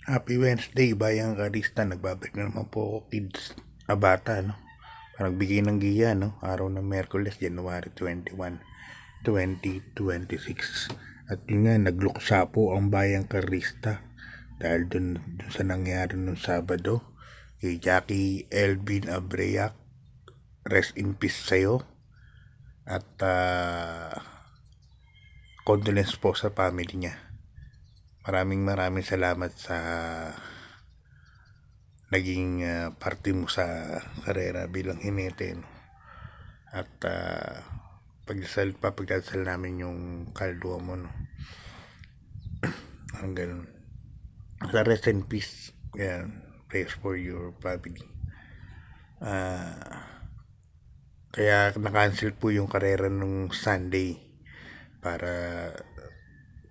Happy Wednesday, Bayang Karista. Nagbabalik na naman po ako, kids. Bata, no? Parang bigay ng giya, no? Araw ng Merkules, January 21, 2026. At yun nga, nagluksa po ang Bayang Karista dahil dun sa nangyari nung Sabado kay Jackie Elvin Abreac. Rest in peace sa'yo. At condolence po sa family niya. Maraming salamat sa naging parte mo sa karera bilang hinete, no? At pagdasal namin yung kaluluwa mo, no? Ang ganun. Sa rest in peace, yan, prayers for your family. Kaya na-cancel po yung karera nung Sunday para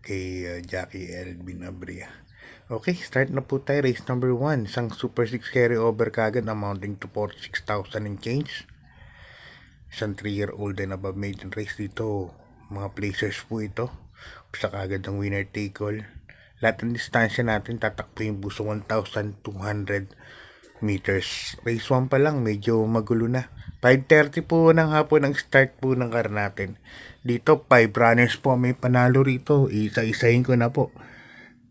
kay Jackie Elvin Abria. Okay, start na po tayo. Race number 1. Isang Super 6 carry over kagad amounting to 46,000 and change. Isang 3-year-old and above maiden race dito. Mga placers po ito. Basta kagad ang winner take all. Lahat ng distansya natin tatakbo yung buso 1,200 meters. Race 1 pa lang, medyo magulo na. 5:30 po ng hapon ang start po ng car natin. Dito, 5 runners po may panalo rito. Isa-isahin ko na po.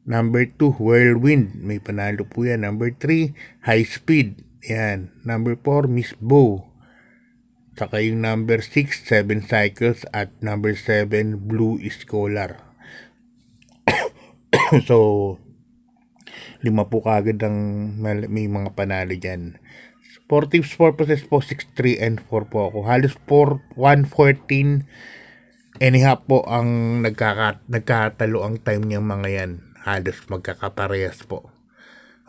Number 2, Whirlwind. May panalo po yan. Number 3, High Speed. Yan. Number 4, Miss Bow. Saka yung number 6, 7 Cycles. At number 7, Blue Scholar. So, 5 po kagad ang may mga panalo dyan. Sportive purposes po, 6, 3, and 4 po ako. Halos 1:14 anyhow po ang nagkatalo ang time niyang mga yan. Halos magkakaparehas po.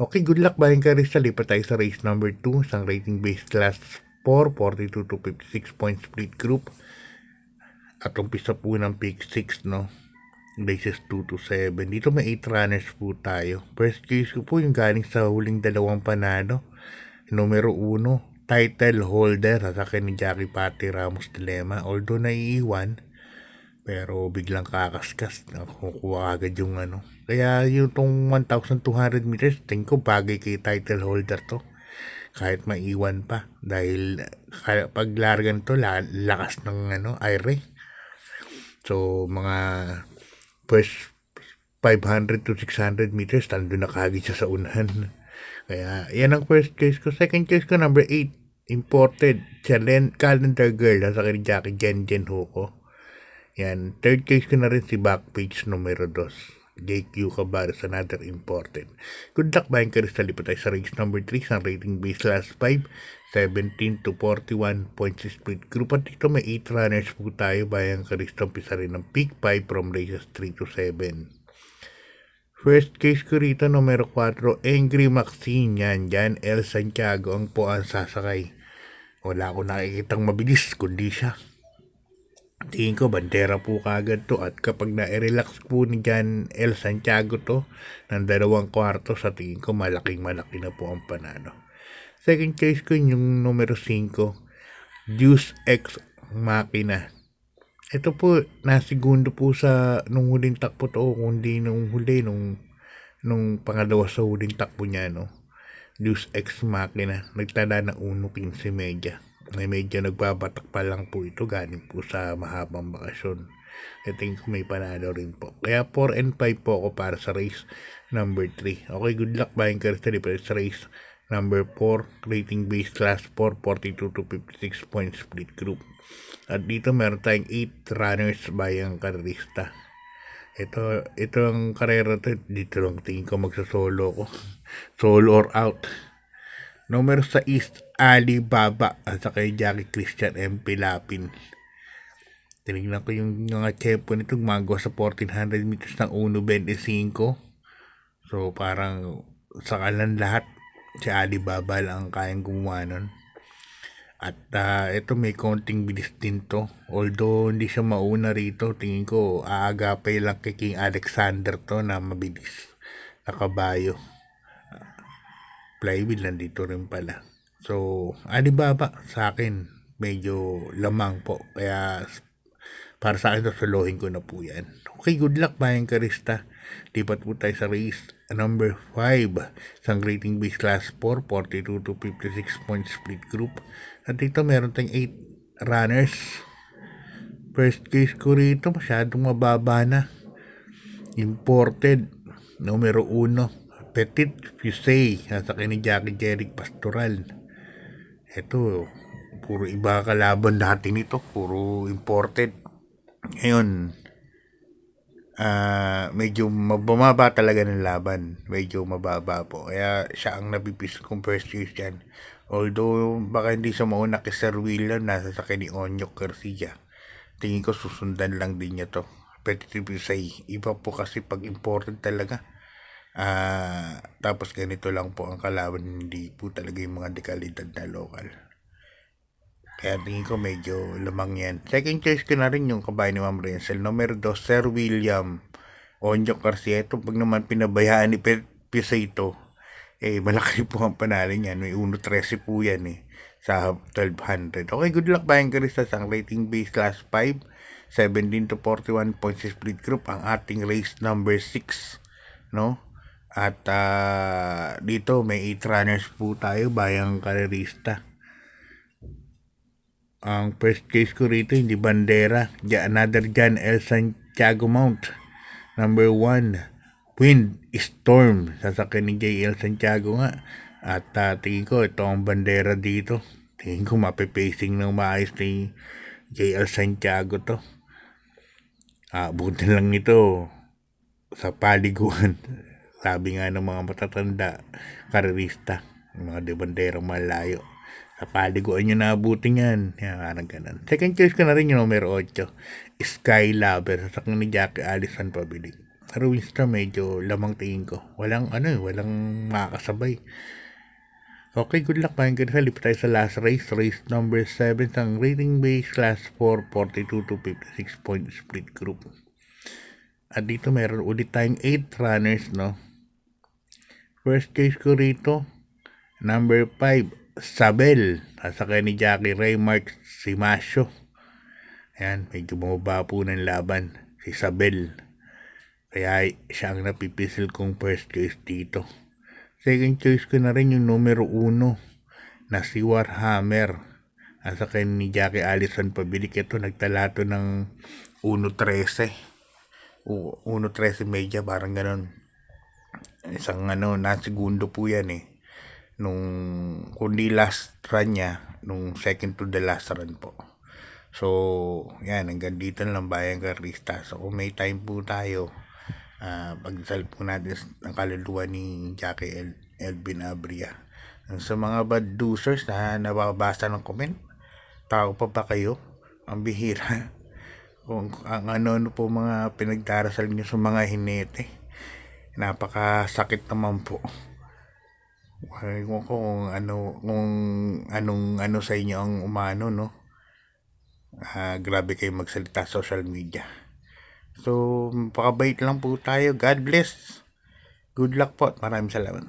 Okay, good luck Bayang Karista. Lipat tayo sa race number 2. Isang rating based class 4, 42 to 56 point split group. At umpisa po ng pick 6, no? Races 2 to 7. Dito may 8 runners po tayo. First case ko po yung galing sa huling dalawang panalo. Numero 1, title holder sa akin ni Jackie Patti Ramos Dilema. Although naiiwan, pero biglang kakaskas. Nakukuha agad yung ano. Kaya yung tong 1,200 meters, tingin ko bagay kay title holder to. Kahit maiwan pa. Dahil pag largan to, lakas ng aire. So, mga first 500 to 600 meters, tando na kagad siya sa unahan. Kaya, yan ang first case ko. Second case ko, number 8, imported calendar girl sa akin Jackie Jen Huko. Yan, third case ko na rin si Backpage numero 2. JQ Cabares, another imported. Good luck Bayang Karista. Lipat tayo sa race number 3. Isang rating base last 5, 17 to 41 points split group. At dito may 8 runners po tayo. Bayang Karista, umpisa rin ng pick 5 from races 3 to 7. First case ko rito, numero 4, Angry Maxine. Yan, El Santiago ang po ang sasakay. Wala ko nakikitang mabilis, kundi siya. Tingin ko, bandera po kagad to. At kapag na-relax po ni Jan El Santiago to, ng 2 kwarto, sa tingin ko, malaki na po ang panalo. Second case ko, yung numero 5, Deuce X Machina. Ito po, nasigundo po sa nung huling takbo to, kundi nung huli, nung pangalawa sa huling takbo niya, no? Deuce X Machina, nagtala na 1:15 media. May medyo nagbabatak pa lang po ito, galing po sa mahabang bakasyon. I think may panalo rin po. Kaya 4 and 5 po ako para sa race number 3. Okay, good luck Bayang Karista. Sa race number 4, rating base class 4, 42 to 56 point split group. At dito meron tayong 8 runners Bayang Karista. Ito ang karera to. Dito lang tingin ko magsasolo ko. Solo or out. Numero 6, Alibaba at saka Jackie Christian M. Pilapin. Tinignan ko yung mga tempo nito, gumagawa sa 1,400 meters ng 1:25. So parang sakalan lahat, si Alibaba lang ang kayang gumawa nun. At ito may konting bilis din to. Although hindi siya mauna rito, tingin ko aagapay lang kay King Alexander to na mabilis na kabayo. Flywheel nandito rin pala. So, Alibaba sa akin medyo lamang po. Kaya para sa akin, solohin ko na po yan. Okay, good luck Bayang Karista. Lipat po tayo sa race number 5. Isang rating base class 4, 42 to 56 point split group. At dito meron tayong 8 runners. First case ko rito, masyadong mababa na. Imported, numero 1, Petit Fusey, sasakyan ni Jackie Jeric Pastoral. Ito, puro iba kalaban dati nito, puro imported. Ngayon, medyo bumaba talaga ng laban. Medyo mababa po. Kaya siya ang nabibis kong first choice dyan. Although, baka hindi siya mauna kay Sir William, nasa sakyan ni Onyok Garcia. Tingin ko susundan lang din niya to. Petit Fusey. Iba po kasi pag imported talaga. Tapos ganito lang po ang kalaban, hindi po talaga yung mga dekalidad na local. Kaya tingin ko medyo lamang yan. Second choice ko na rin yung kabayan ni Ma'am Renzel. Numero 2, Sir William Onyok Garcia. Ito pag naman pinabayaan ni Pisaito, malaki po ang panalo niyan. May 1.13 po yan sa 1200. Okay, good luck bayan Karistas. Ang rating base class 5, 17 to 41 points split group. Ang ating race number 6, no? At dito may 8 runners po tayo bayang karerista. Ang first case ko rito hindi bandera, another John L. Santiago Mount. Number 1, Wind Storm, sasakyan ni J.L. Santiago nga. At tingin ko ito ang bandera dito. Tingin ko mapipacing ng maayos ni J.L. Santiago to. Buti lang ito sa paliguan. Sabi nga ng mga matatanda karerista, mga de banderang malayo, sa paliguan nyo naabutin yan. Yan, ganun. Second choice ko na rin yung numero 8, Sky Lover, sasakyan ni Jackie Allison pabili. Pero Winston medyo lamang tingin ko. Walang makakasabay. Okay, good luck mga ganun. Lipat tayo sa last race. Race number 7, ang rating base class 4, 42 to 56 point split group. At dito meron ulit tayong 8 runners, no? First case ko rito, number 5, Sabel, sasakyan ni Jackie Raymark Simasio. Ayan, medyo bumaba po ng laban si Sabel. Kaya siya ang napipisil kong first choice dito. Second choice ko na rin yung numero 1 na si Warhammer. Sasakyan ni Jackie Allison pabilik. Ito nagtalato ng 1.13. 1.13 media, parang ganon. Isang nasigundo po yan kundi last run niya, nung second to the last run po. So, yan, hanggang dito lang bayan Karista. So, kung may time po tayo, pagdasal po natin ang kaluluwa ni Jackie Elvin Abria. Sa mga bad dosers na nababasa ng comment, tao pa ba kayo? Ang bihira. Kung ang ano po mga pinagdarasal niyo sa mga hinete, napakasakit naman po. Kung anong sa inyo ang umano, no? Grabe kayo magsalita sa social media. So, pakabait lang po tayo. God bless. Good luck po. Maraming salamat.